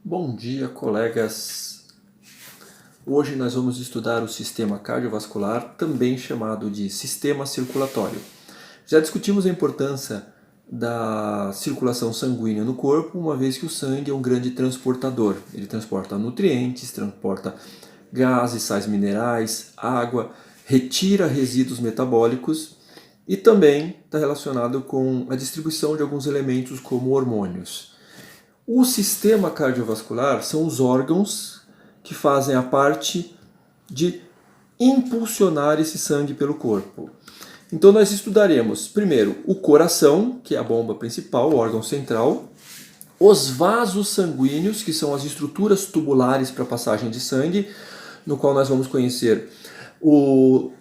Bom dia, colegas! Hoje nós vamos estudar o sistema cardiovascular, também chamado de sistema circulatório. Já discutimos a importância da circulação sanguínea no corpo, uma vez que o sangue é um grande transportador. Ele transporta nutrientes, transporta gases, sais minerais, água, retira resíduos metabólicos e também está relacionado com a distribuição de alguns elementos como hormônios. O sistema cardiovascular são os órgãos que fazem a parte de impulsionar esse sangue pelo corpo. Então nós estudaremos primeiro o coração, que é a bomba principal, o órgão central, os vasos sanguíneos, que são as estruturas tubulares para passagem de sangue, no qual nós vamos conhecer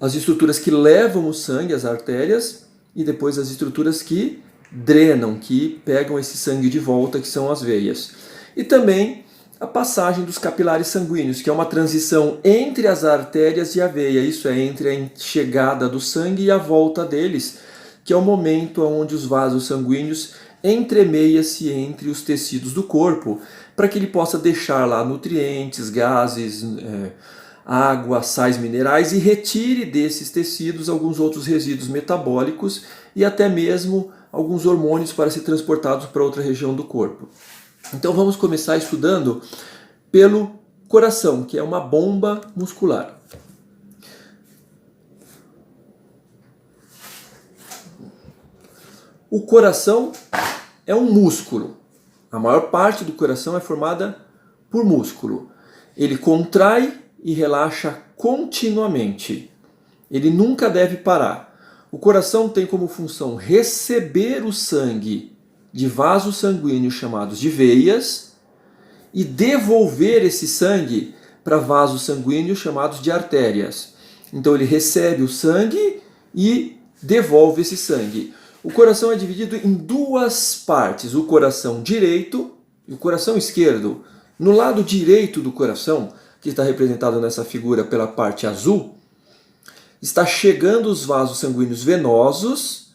as estruturas que levam o sangue, as artérias, e depois as estruturas que drenam, que pegam esse sangue de volta, que são as veias. E também a passagem dos capilares sanguíneos, que é uma transição entre as artérias e a veia, isso é, entre a chegada do sangue e a volta deles, que é o momento onde os vasos sanguíneos entremeiam-se entre os tecidos do corpo, para que ele possa deixar lá nutrientes, gases, água, sais minerais e retire desses tecidos alguns outros resíduos metabólicos e até mesmo alguns hormônios para ser transportados para outra região do corpo. Então vamos começar estudando pelo coração, que é uma bomba muscular. O coração é um músculo. A maior parte do coração é formada por músculo. Ele contrai e relaxa continuamente. Ele nunca deve parar. O coração tem como função receber o sangue de vasos sanguíneos chamados de veias e devolver esse sangue para vasos sanguíneos chamados de artérias. Então ele recebe o sangue e devolve esse sangue. O coração é dividido em duas partes, o coração direito e o coração esquerdo. No lado direito do coração, que está representado nessa figura pela parte azul, está chegando os vasos sanguíneos venosos,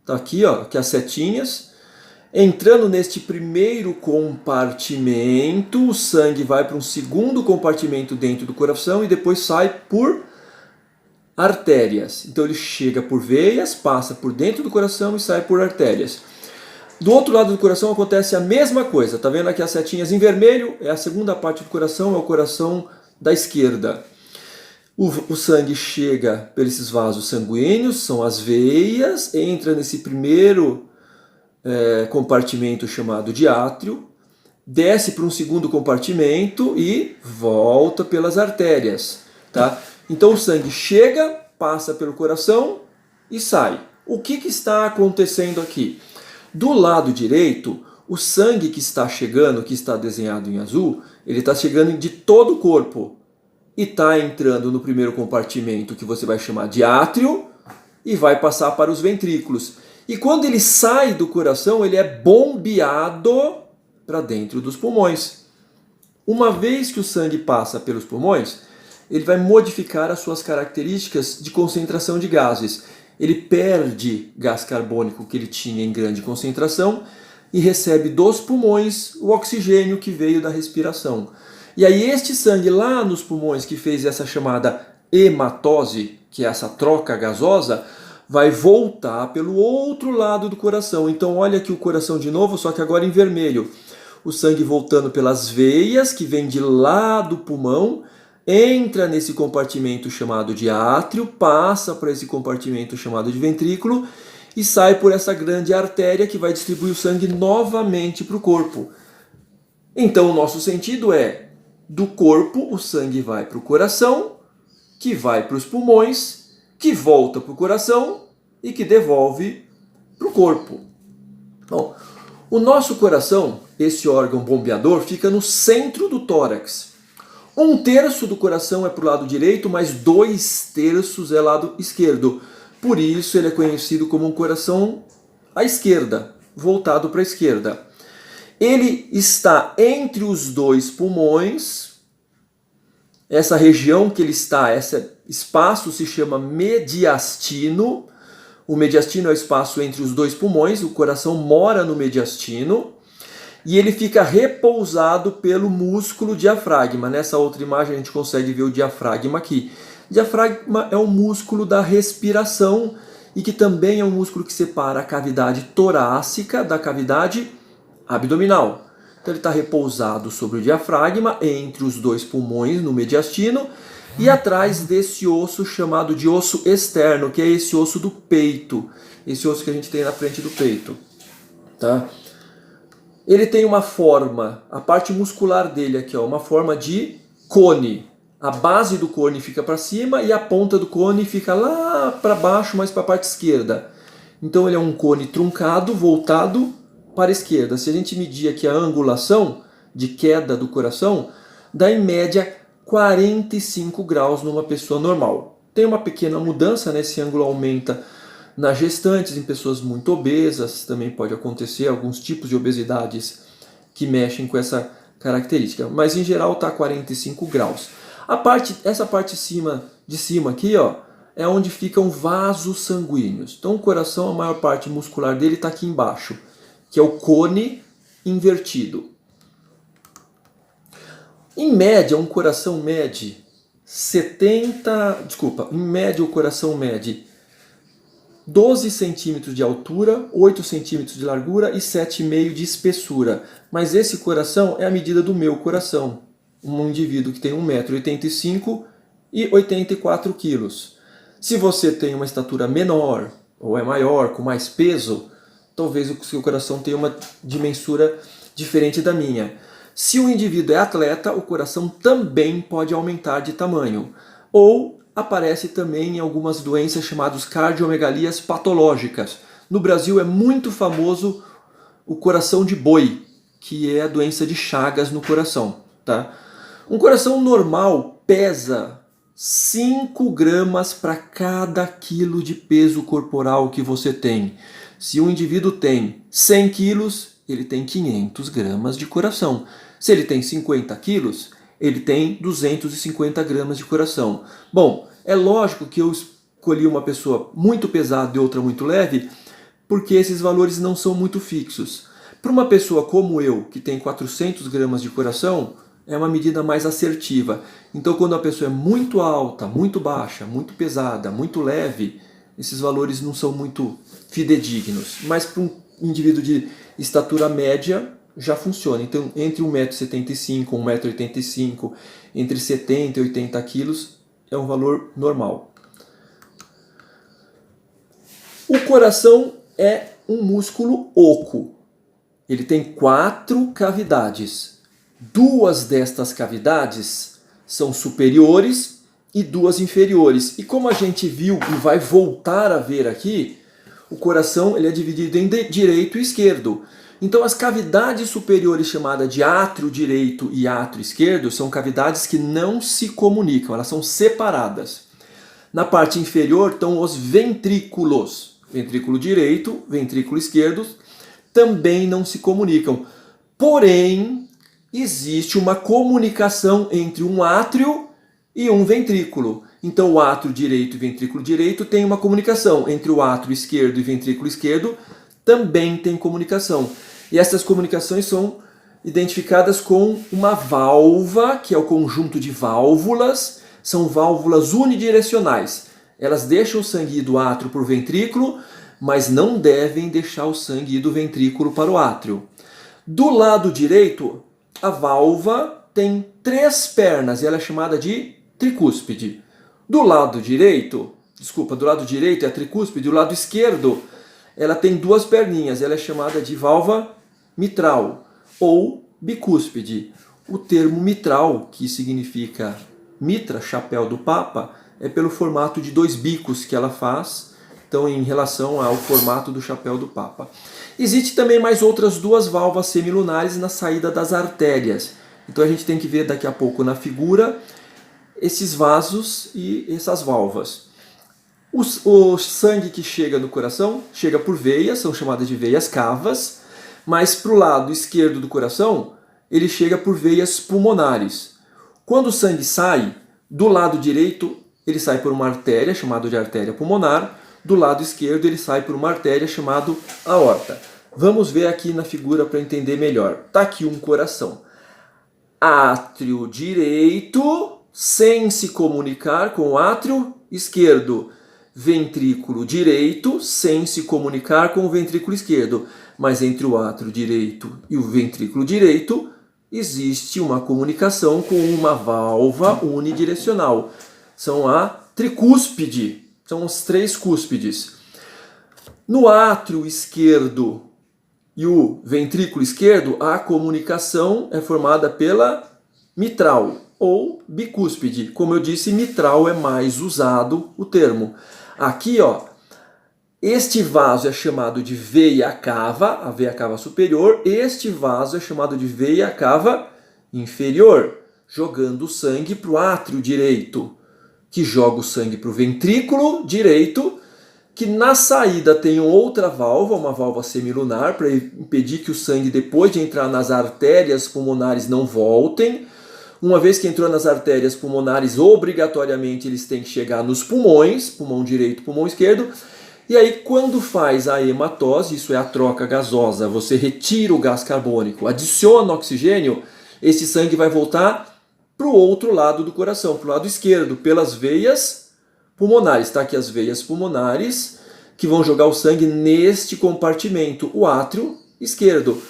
tá aqui, ó, que as setinhas, entrando neste primeiro compartimento, o sangue vai para um segundo compartimento dentro do coração e depois sai por artérias. Então ele chega por veias, passa por dentro do coração e sai por artérias. Do outro lado do coração acontece a mesma coisa, tá vendo aqui as setinhas em vermelho? É a segunda parte do coração, é o coração da esquerda. O sangue chega por esses vasos sanguíneos, são as veias, entra nesse primeiro compartimento chamado de átrio, desce para um segundo compartimento e volta pelas artérias. Tá? Então o sangue chega, passa pelo coração e sai. O que está acontecendo aqui? Do lado direito, o sangue que está chegando, que está desenhado em azul, ele está chegando de todo o corpo. E está entrando no primeiro compartimento, que você vai chamar de átrio, e vai passar para os ventrículos. E quando ele sai do coração, ele é bombeado para dentro dos pulmões. Uma vez que o sangue passa pelos pulmões, ele vai modificar as suas características de concentração de gases. Ele perde gás carbônico que ele tinha em grande concentração e recebe dos pulmões o oxigênio que veio da respiração. E aí este sangue lá nos pulmões que fez essa chamada hematose, que é essa troca gasosa, vai voltar pelo outro lado do coração. Então olha aqui o coração de novo, só que agora em vermelho. O sangue voltando pelas veias, que vem de lá do pulmão, entra nesse compartimento chamado de átrio, passa para esse compartimento chamado de ventrículo e sai por essa grande artéria que vai distribuir o sangue novamente para o corpo. Então o nosso sentido é: do corpo, o sangue vai para o coração, que vai para os pulmões, que volta para o coração e que devolve para o corpo. Bom, o nosso coração, esse órgão bombeador, fica no centro do tórax. 1/3 do coração é para o lado direito, mas 2/3 é lado esquerdo. Por isso ele é conhecido como um coração à esquerda, voltado para a esquerda. Ele está entre os dois pulmões. Essa região que ele está, esse espaço se chama mediastino. O mediastino é o espaço entre os dois pulmões, o coração mora no mediastino. e ele fica repousado pelo músculo diafragma. Nessa outra imagem a gente consegue ver o diafragma aqui. O diafragma é um músculo da respiração e que também é um músculo que separa a cavidade torácica da cavidade abdominal. Então ele está repousado sobre o diafragma, entre os dois pulmões, no mediastino, e atrás desse osso chamado de osso externo, que é esse osso do peito, esse osso que a gente tem na frente do peito. Tá? Ele tem uma forma, a parte muscular dele aqui, ó, uma forma de cone. A base do cone fica para cima e a ponta do cone fica lá para baixo, mais para a parte esquerda. Então ele é um cone truncado, voltado para a esquerda. Se a gente medir aqui a angulação de queda do coração, dá em média 45 graus numa pessoa normal. Tem uma pequena mudança, né? Esse ângulo aumenta nas gestantes, em pessoas muito obesas, também pode acontecer alguns tipos de obesidades que mexem com essa característica. Mas em geral está 45 graus. Essa parte de cima aqui, ó, é onde ficam vasos sanguíneos. Então o coração, a maior parte muscular dele está aqui embaixo, que é o cone invertido. Em média, um coração mede em média o coração mede 12 centímetros de altura, 8 centímetros de largura e 7,5 de espessura. Mas esse coração é a medida do meu coração. Um indivíduo que tem 1,85 m e 84 quilos. Se você tem uma estatura menor ou é maior, com mais peso, talvez o seu coração tenha uma dimensura diferente da minha. Se o indivíduo é atleta, o coração também pode aumentar de tamanho. Ou aparece também em algumas doenças chamadas cardiomegalias patológicas. No Brasil é muito famoso o coração de boi, que é a doença de Chagas no coração. Tá? Um coração normal pesa 5 gramas para cada quilo de peso corporal que você tem. Se um indivíduo tem 100 quilos, ele tem 500 gramas de coração. Se ele tem 50 quilos, ele tem 250 gramas de coração. Bom, é lógico que eu escolhi uma pessoa muito pesada e outra muito leve, porque esses valores não são muito fixos. Para uma pessoa como eu, que tem 400 gramas de coração, é uma medida mais assertiva. Então, quando a pessoa é muito alta, muito baixa, muito pesada, muito leve, esses valores não são muito fidedignos. Mas para um indivíduo de estatura média, já funciona. Então, entre 1,75 m, 1,85 m, entre 70 e 80 quilos, é um valor normal. O coração é um músculo oco. Ele tem 4 cavidades. 2 destas cavidades são superiores e 2 inferiores. E como a gente viu e vai voltar a ver aqui, o coração ele é dividido em direito e esquerdo. Então as cavidades superiores chamadas de átrio direito e átrio esquerdo são cavidades que não se comunicam, elas são separadas. Na parte inferior estão os ventrículos. Ventrículo direito, ventrículo esquerdo também não se comunicam. Porém, existe uma comunicação entre um átrio e um ventrículo. Então o átrio direito e ventrículo direito tem uma comunicação. Entre o átrio esquerdo e ventrículo esquerdo também tem comunicação. E essas comunicações são identificadas com uma válvula, que é o conjunto de válvulas. São válvulas unidirecionais. Elas deixam o sangue ir do átrio para o ventrículo, mas não devem deixar o sangue ir do ventrículo para o átrio. Do lado direito, a válvula tem 3 pernas e ela é chamada de tricúspide. Do lado direito é a tricúspide, do lado esquerdo ela tem 2 perninhas, ela é chamada de válvula mitral ou bicúspide. O termo mitral, que significa mitra, chapéu do Papa, é pelo formato de 2 bicos que ela faz, então em relação ao formato do chapéu do Papa. Existe também mais outras 2 válvulas semilunares na saída das artérias. Então a gente tem que ver daqui a pouco na figura esses vasos e essas válvulas. O sangue que chega no coração chega por veias, são chamadas de veias cavas, mas para o lado esquerdo do coração ele chega por veias pulmonares. Quando o sangue sai, do lado direito ele sai por uma artéria chamada de artéria pulmonar, do lado esquerdo ele sai por uma artéria chamada aorta. Vamos ver aqui na figura para entender melhor. Está aqui um coração. Átrio direito, sem se comunicar com o átrio esquerdo. Ventrículo direito, sem se comunicar com o ventrículo esquerdo. Mas entre o átrio direito e o ventrículo direito, existe uma comunicação com uma válvula unidirecional. São a tricúspide, são as 3 cúspides. No átrio esquerdo e o ventrículo esquerdo, a comunicação é formada pela mitral ou bicúspide. Como eu disse, mitral é mais usado o termo. Aqui, ó, este vaso é chamado de veia cava, a veia cava superior. Este vaso é chamado de veia cava inferior, jogando o sangue para o átrio direito, que joga o sangue para o ventrículo direito, que na saída tem outra válvula, uma válvula semilunar, para impedir que o sangue, depois de entrar nas artérias pulmonares, não voltem. Uma vez que entrou nas artérias pulmonares, obrigatoriamente eles têm que chegar nos pulmões, pulmão direito, pulmão esquerdo. E aí, quando faz a hematose, isso é a troca gasosa, você retira o gás carbônico, adiciona oxigênio, esse sangue vai voltar para o outro lado do coração, para o lado esquerdo, pelas veias pulmonares. Está aqui as veias pulmonares que vão jogar o sangue neste compartimento, o átrio esquerdo.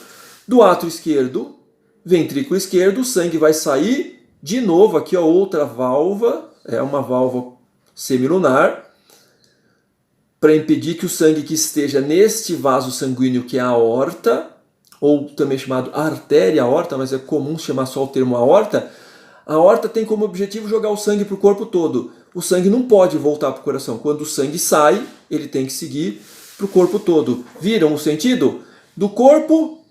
Do átrio esquerdo, ventrículo esquerdo, o sangue vai sair de novo. Aqui ó, outra válvula, é uma válvula semilunar, para impedir que o sangue que esteja neste vaso sanguíneo, que é a aorta, ou também chamado artéria aorta, mas é comum chamar só o termo aorta. A aorta tem como objetivo jogar o sangue para o corpo todo. O sangue não pode voltar para o coração. Quando o sangue sai, ele tem que seguir para o corpo todo. Viram o sentido? Do corpo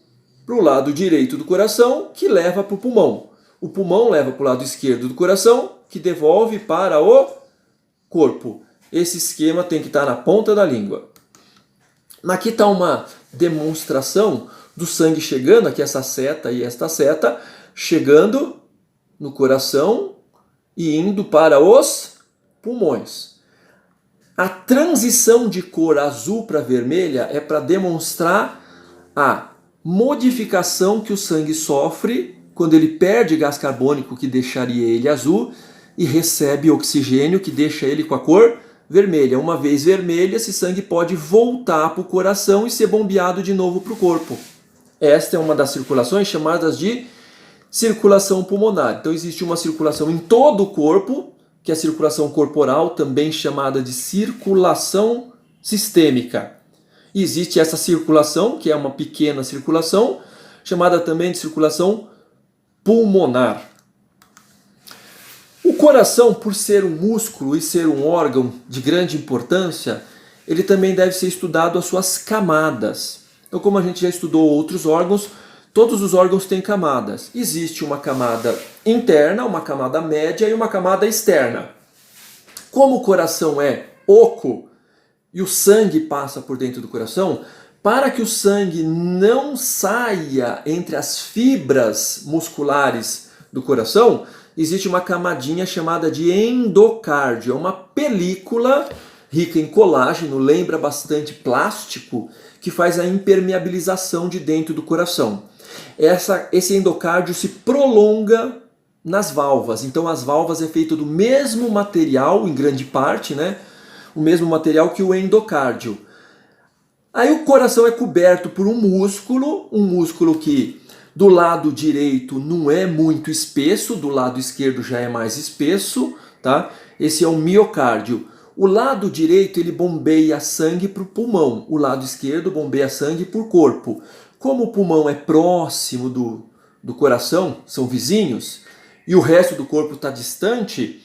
para o lado direito do coração, que leva para o pulmão. O pulmão leva para o lado esquerdo do coração, que devolve para o corpo. Esse esquema tem que estar na ponta da língua. Aqui está uma demonstração do sangue chegando, aqui essa seta e esta seta, chegando no coração e indo para os pulmões. A transição de cor azul para vermelha é para demonstrar a modificação que o sangue sofre quando ele perde gás carbônico, que deixaria ele azul, e recebe oxigênio, que deixa ele com a cor vermelha. Uma vez vermelha, esse sangue pode voltar para o coração e ser bombeado de novo para o corpo. Esta é uma das circulações chamadas de circulação pulmonar. Então existe uma circulação em todo o corpo, que é a circulação corporal, também chamada de circulação sistêmica. E existe essa circulação, que é uma pequena circulação, chamada também de circulação pulmonar. O coração, por ser um músculo e ser um órgão de grande importância, ele também deve ser estudado as suas camadas. Então, como a gente já estudou outros órgãos, todos os órgãos têm camadas. Existe uma camada interna, uma camada média e uma camada externa. Como o coração é oco e o sangue passa por dentro do coração, para que o sangue não saia entre as fibras musculares do coração, existe uma camadinha chamada de endocárdio, é uma película rica em colágeno, lembra bastante plástico, que faz a impermeabilização de dentro do coração. Esse endocárdio se prolonga nas válvulas, então as válvulas é feito do mesmo material, em grande parte, né? O mesmo material que o endocárdio. Aí o coração é coberto por um músculo que do lado direito não é muito espesso, do lado esquerdo já é mais espesso, tá? Esse é o miocárdio. O lado direito ele bombeia sangue para o pulmão, o lado esquerdo bombeia sangue para o corpo. Como o pulmão é próximo do coração, são vizinhos, e o resto do corpo está distante,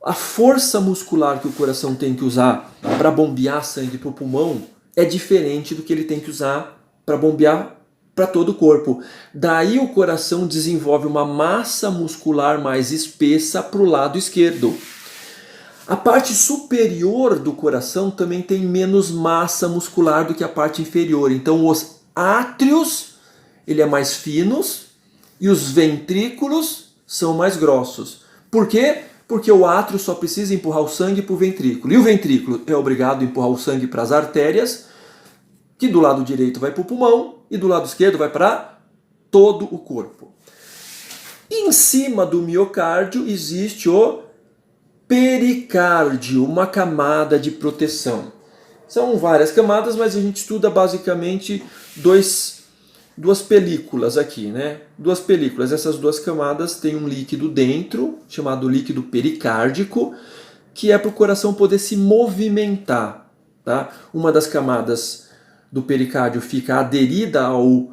a força muscular que o coração tem que usar para bombear sangue para o pulmão é diferente do que ele tem que usar para bombear para todo o corpo. Daí o coração desenvolve uma massa muscular mais espessa para o lado esquerdo. A parte superior do coração também tem menos massa muscular do que a parte inferior. Então os átrios ele é mais finos e os ventrículos são mais grossos. Por quê? Porque o átrio só precisa empurrar o sangue para o ventrículo. E o ventrículo é obrigado a empurrar o sangue para as artérias, que do lado direito vai para o pulmão e do lado esquerdo vai para todo o corpo. Em cima do miocárdio existe o pericárdio, uma camada de proteção. São várias camadas, mas a gente estuda basicamente duas películas aqui, né? Duas películas. Essas duas camadas têm um líquido dentro, chamado líquido pericárdico, que é para o coração poder se movimentar. Tá? Uma das camadas do pericárdio fica aderida ao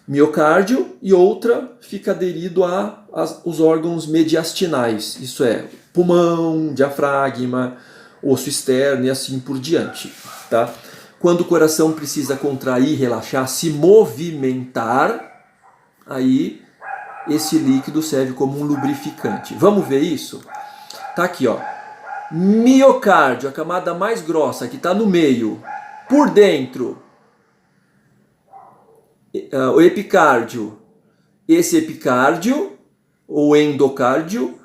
miocárdio e outra fica aderido aos órgãos mediastinais, isso é, pulmão, diafragma, osso externo e assim por diante. Tá? Quando o coração precisa contrair, relaxar, se movimentar, aí esse líquido serve como um lubrificante. Vamos ver isso? Tá aqui, ó. Miocárdio, a camada mais grossa que está no meio, por dentro, o epicárdio. Esse epicárdio, ou endocárdio,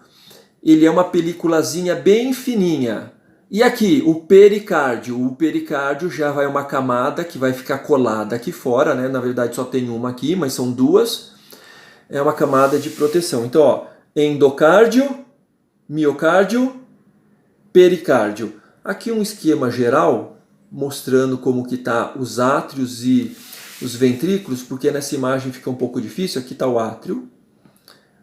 ele é uma peliculazinha bem fininha. E aqui, o pericárdio já vai uma camada que vai ficar colada aqui fora, né? Na verdade só tem uma aqui, mas são duas. É uma camada de proteção. Então, ó, endocárdio, miocárdio, pericárdio. Aqui um esquema geral mostrando como que tá os átrios e os ventrículos, porque nessa imagem fica um pouco difícil. Aqui está o átrio,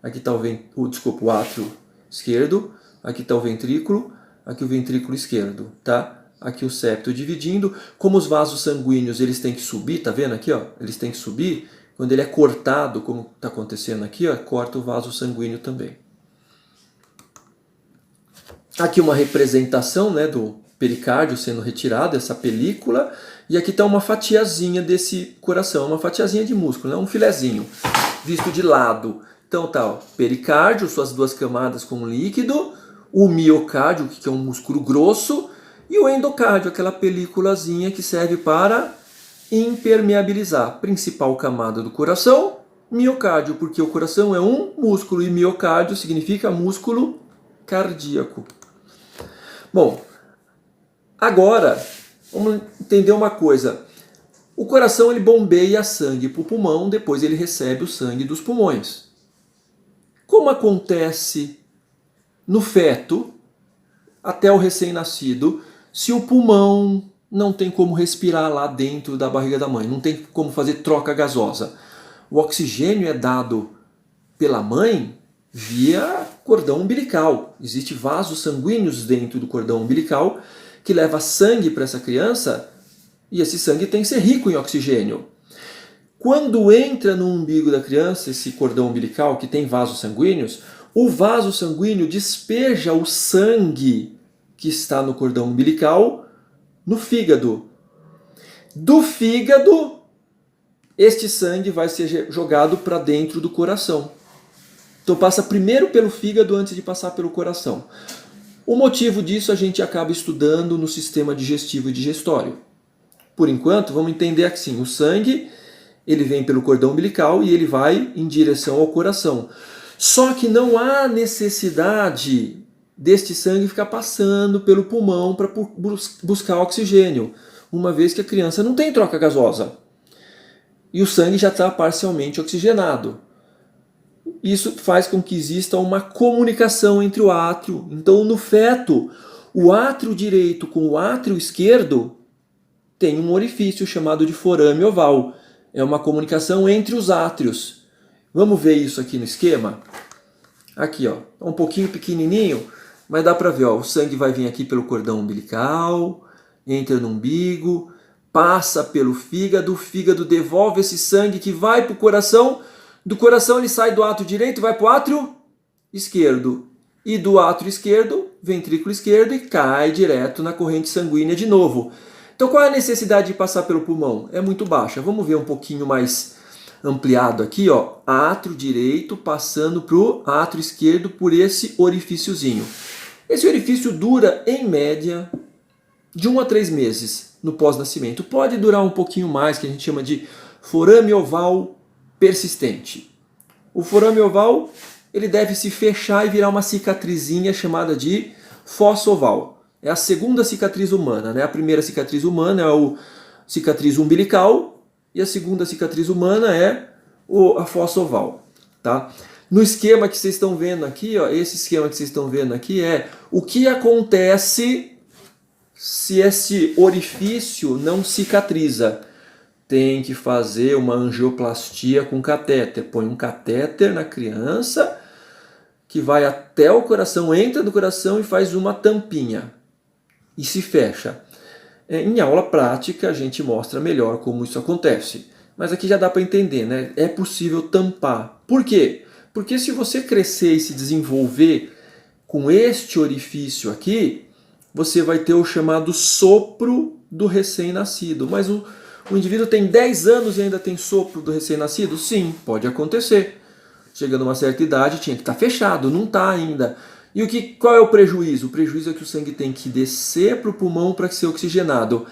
aqui está o átrio esquerdo, aqui está o ventrículo, aqui o ventrículo esquerdo, tá? Aqui o septo dividindo. Como os vasos sanguíneos eles têm que subir, tá vendo aqui, ó? Eles têm que subir. Quando ele é cortado, como está acontecendo aqui, ó, corta o vaso sanguíneo também. Aqui uma representação, né, do pericárdio sendo retirado, essa película, e aqui está uma fatiazinha desse coração, uma fatiazinha de músculo, né, um filezinho, visto de lado. Então tá, ó, pericárdio, suas duas camadas com líquido, o miocárdio, que é um músculo grosso, e o endocárdio, aquela películazinha que serve para impermeabilizar. Principal camada do coração, miocárdio, porque o coração é um músculo e miocárdio significa músculo cardíaco. Bom, agora vamos entender uma coisa. O coração ele bombeia sangue para o pulmão, depois ele recebe o sangue dos pulmões. Como acontece no feto, até o recém-nascido, se o pulmão não tem como respirar lá dentro da barriga da mãe, não tem como fazer troca gasosa. O oxigênio é dado pela mãe via cordão umbilical. Existem vasos sanguíneos dentro do cordão umbilical que leva sangue para essa criança e esse sangue tem que ser rico em oxigênio. Quando entra no umbigo da criança esse cordão umbilical que tem vasos sanguíneos, o vaso sanguíneo despeja o sangue que está no cordão umbilical no fígado. Do fígado, este sangue vai ser jogado para dentro do coração. Então passa primeiro pelo fígado antes de passar pelo coração. O motivo disso a gente acaba estudando no sistema digestivo e digestório. Por enquanto, vamos entender assim, o sangue ele vem pelo cordão umbilical e ele vai em direção ao coração. Só que não há necessidade deste sangue ficar passando pelo pulmão para buscar oxigênio, uma vez que a criança não tem troca gasosa. E o sangue já está parcialmente oxigenado. Isso faz com que exista uma comunicação entre o átrio. Então, no feto, o átrio direito com o átrio esquerdo tem um orifício chamado de forame oval. É uma comunicação entre os átrios. Vamos ver isso aqui no esquema? Aqui, ó, um pouquinho pequenininho, mas dá para ver, ó, o sangue vai vir aqui pelo cordão umbilical, entra no umbigo, passa pelo fígado, o fígado devolve esse sangue que vai para o coração. Do coração ele sai do átrio direito e vai para o átrio esquerdo. E do átrio esquerdo, ventrículo esquerdo, e cai direto na corrente sanguínea de novo. Então qual é a necessidade de passar pelo pulmão? É muito baixa. Vamos ver um pouquinho mais ampliado aqui, ó. Átrio direito passando para o átrio esquerdo por esse orifíciozinho. Esse orifício dura, em média, de 1 a 3 meses no pós-nascimento. Pode durar um pouquinho mais, que a gente chama de forame oval persistente. O forame oval ele deve se fechar e virar uma cicatrizinha chamada de fossa oval. É a segunda cicatriz humana, né? A primeira cicatriz humana é cicatriz umbilical e a segunda cicatriz humana é a fossa oval, tá? No esquema que vocês estão vendo aqui, ó, esse esquema que vocês estão vendo aqui é o que acontece se esse orifício não cicatriza. Tem que fazer uma angioplastia com catéter. Põe um catéter na criança que vai até o coração, entra no coração e faz uma tampinha e se fecha. Em aula prática a gente mostra melhor como isso acontece. Mas aqui já dá para entender, né? É possível tampar. Por quê? Porque se você crescer e se desenvolver com este orifício aqui, você vai ter o chamado sopro do recém-nascido. Mas o indivíduo tem 10 anos e ainda tem sopro do recém-nascido? Sim, pode acontecer. Chegando a uma certa idade tinha que estar fechado, não está ainda. E qual é o prejuízo? O prejuízo é que o sangue tem que descer para o pulmão para ser oxigenado.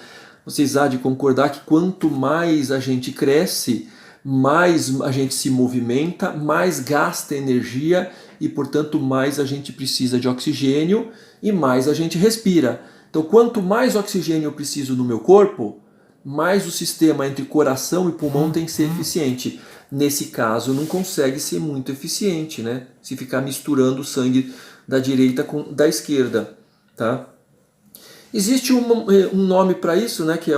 Vocês há de concordar que quanto mais a gente cresce, mais a gente se movimenta, mais gasta energia e, portanto, mais a gente precisa de oxigênio e mais a gente respira. Então, quanto mais oxigênio eu preciso no meu corpo, mais o sistema entre coração e pulmão tem que ser eficiente. Nesse caso, não consegue ser muito eficiente, né? Se ficar misturando o sangue da direita com da esquerda, tá? Existe um nome para isso, né, que é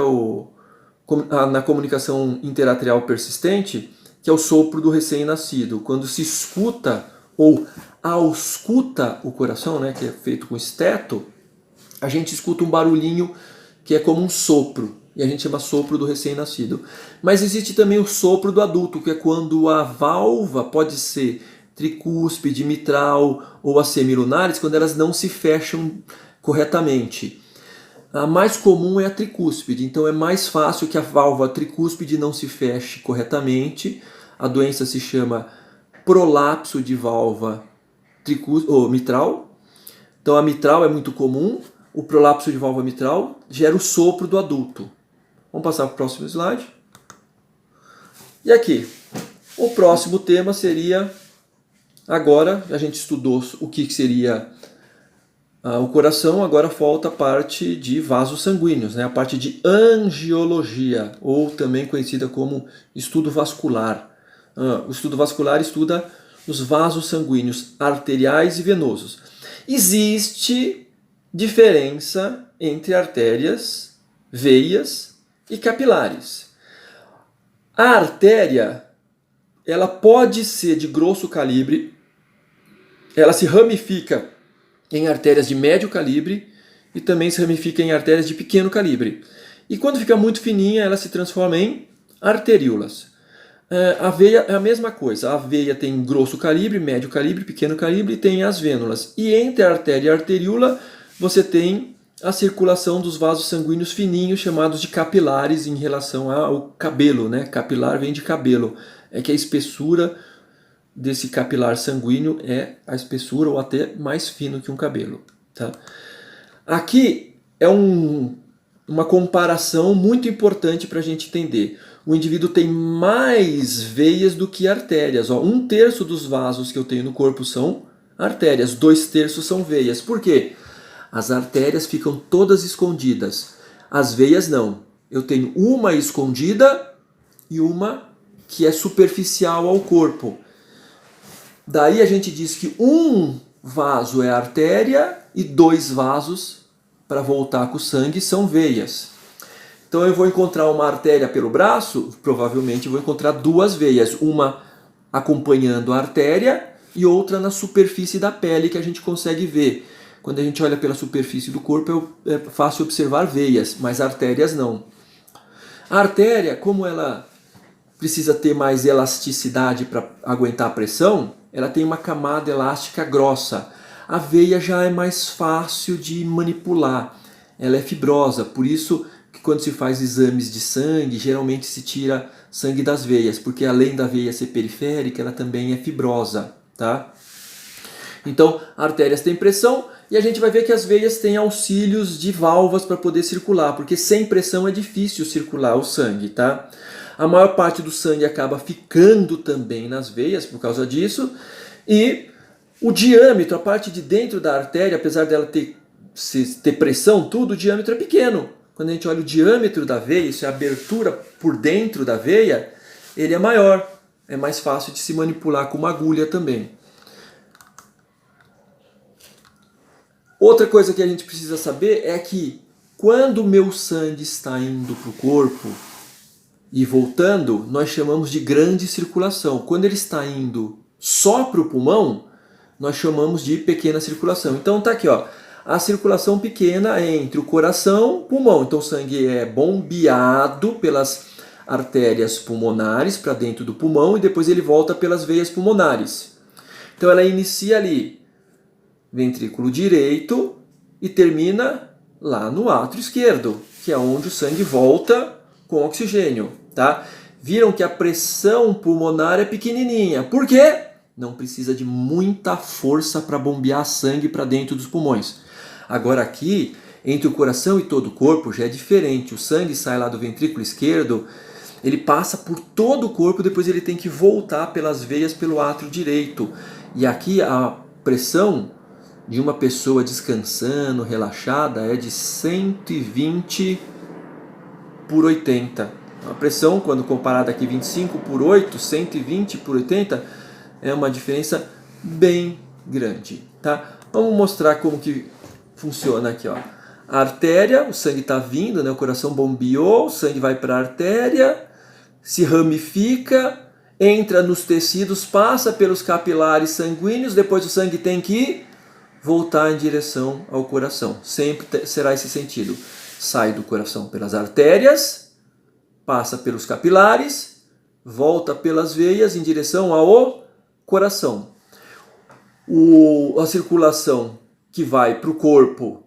na comunicação interatrial persistente, que é o sopro do recém-nascido. Quando se escuta ou ausculta o coração, né, que é feito com esteto, a gente escuta um barulhinho que é como um sopro, e a gente chama sopro do recém-nascido. Mas existe também o sopro do adulto, que é quando a válvula pode ser tricúspide, mitral ou as semilunares, quando elas não se fecham corretamente. A mais comum é a tricúspide, então é mais fácil que a válvula tricúspide não se feche corretamente. A doença se chama prolapso de válvula mitral. Então a mitral é muito comum, o prolapso de válvula mitral gera o sopro do adulto. Vamos passar para o próximo slide. E aqui, o próximo tema seria, agora a gente estudou o que seria o coração, agora falta a parte de vasos sanguíneos, né? A parte de angiologia, ou também conhecida como estudo vascular. O estudo vascular estuda os vasos sanguíneos arteriais e venosos. Existe diferença entre artérias, veias e capilares. A artéria, ela pode ser de grosso calibre, ela se ramifica em artérias de médio calibre e também se ramifica em artérias de pequeno calibre. E quando fica muito fininha, ela se transforma em arteríolas. A veia é a mesma coisa. A veia tem grosso calibre, médio calibre, pequeno calibre e tem as vênulas. E entre a artéria e a arteríola, você tem a circulação dos vasos sanguíneos fininhos, chamados de capilares, em relação ao cabelo, né? Capilar vem de cabelo. É que a espessura desse capilar sanguíneo é a espessura ou até mais fino que um cabelo, tá? Aqui é uma comparação muito importante para a gente entender. O indivíduo tem mais veias do que artérias. 1/3 dos vasos que eu tenho no corpo são artérias, 2/3 são veias. Por quê? As artérias ficam todas escondidas. As veias não. Eu tenho uma escondida e uma que é superficial ao corpo. Daí a gente diz que um vaso é artéria e 2 vasos, para voltar com o sangue, são veias. Então eu vou encontrar uma artéria pelo braço, provavelmente vou encontrar 2 veias, uma acompanhando a artéria e outra na superfície da pele que a gente consegue ver. Quando a gente olha pela superfície do corpo é fácil observar veias, mas artérias não. A artéria, como ela precisa ter mais elasticidade para aguentar a pressão, ela tem uma camada elástica grossa. A veia já é mais fácil de manipular, ela é fibrosa, por isso que quando se faz exames de sangue, geralmente se tira sangue das veias, porque além da veia ser periférica, ela também é fibrosa, tá? Então, artérias têm pressão e a gente vai ver que as veias têm auxílios de válvulas para poder circular, porque sem pressão é difícil circular o sangue, tá? A maior parte do sangue acaba ficando também nas veias por causa disso. E o diâmetro, a parte de dentro da artéria, apesar dela ter pressão, tudo, o diâmetro é pequeno. quando a gente olha o diâmetro da veia, isso é a abertura por dentro da veia, ele é maior, é mais fácil de se manipular com uma agulha também. Outra coisa que a gente precisa saber é que quando o meu sangue está indo para o corpo e voltando, nós chamamos de grande circulação. Quando ele está indo só para o pulmão, nós chamamos de pequena circulação. Então tá aqui, ó, a circulação pequena é entre o coração e o pulmão. Então o sangue é bombeado pelas artérias pulmonares para dentro do pulmão e depois ele volta pelas veias pulmonares. Então ela inicia ali, ventrículo direito, e termina lá no átrio esquerdo, que é onde o sangue volta com oxigênio, tá? Viram que a pressão pulmonar é pequenininha. Por quê? Não precisa de muita força para bombear sangue para dentro dos pulmões. Agora aqui, entre o coração e todo o corpo, já é diferente. O sangue sai lá do ventrículo esquerdo, ele passa por todo o corpo, depois ele tem que voltar pelas veias pelo átrio direito. E aqui a pressão de uma pessoa descansando, relaxada, é de 120 por 80. A pressão, quando comparada aqui 25 por 8, 120 por 80, é uma diferença bem grande, tá? Vamos mostrar como que funciona aqui, ó. A artéria, o sangue está vindo, né? O coração bombeou, o sangue vai para a artéria, se ramifica, entra nos tecidos, passa pelos capilares sanguíneos, depois o sangue tem que voltar em direção ao coração. Sempre será esse sentido. Sai do coração pelas artérias, passa pelos capilares, volta pelas veias em direção ao coração. A circulação que vai para o corpo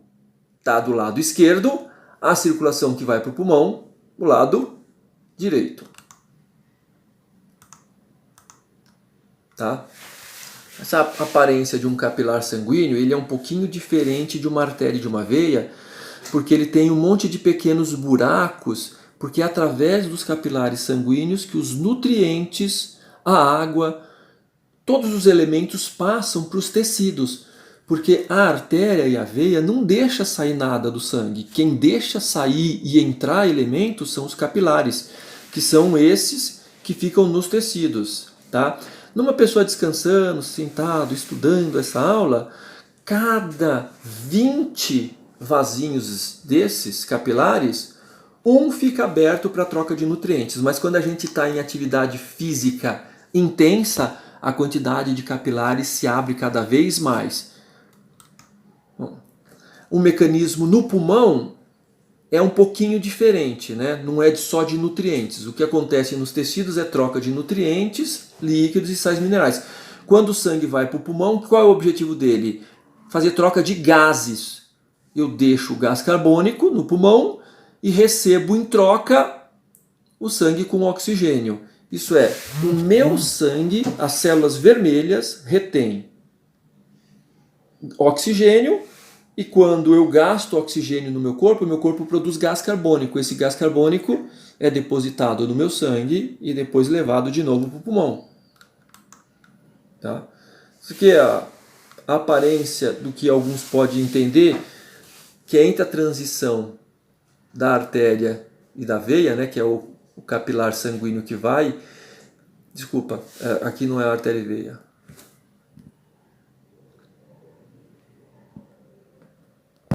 está do lado esquerdo, a circulação que vai para o pulmão, do lado direito. Tá? Essa aparência de um capilar sanguíneo, ele é um pouquinho diferente de uma artéria e de uma veia, porque ele tem um monte de pequenos buracos, porque é através dos capilares sanguíneos que os nutrientes, a água, todos os elementos passam para os tecidos, porque a artéria e a veia não deixa sair nada do sangue. Quem deixa sair e entrar elementos são os capilares, que são esses que ficam nos tecidos, tá? Numa pessoa descansando, sentado, estudando essa aula, cada 20 vasinhos desses capilares, um fica aberto para troca de nutrientes. Mas quando a gente está em atividade física intensa, a quantidade de capilares se abre cada vez mais. Bom, o mecanismo no pulmão é um pouquinho diferente, né? Não é só de nutrientes. O que acontece nos tecidos é troca de nutrientes, líquidos e sais minerais. Quando o sangue vai para o pulmão, qual é o objetivo dele? Fazer troca de gases. Eu deixo o gás carbônico no pulmão e recebo em troca o sangue com oxigênio. Isso é, o meu sangue, as células vermelhas retêm oxigênio, e quando eu gasto oxigênio no meu corpo produz gás carbônico. Esse gás carbônico é depositado no meu sangue e depois levado de novo para o pulmão. Tá? Isso aqui é a aparência do que alguns podem entender, que é entre a transição da artéria e da veia, né, que é o capilar sanguíneo que vai... Desculpa, aqui não é artéria e veia.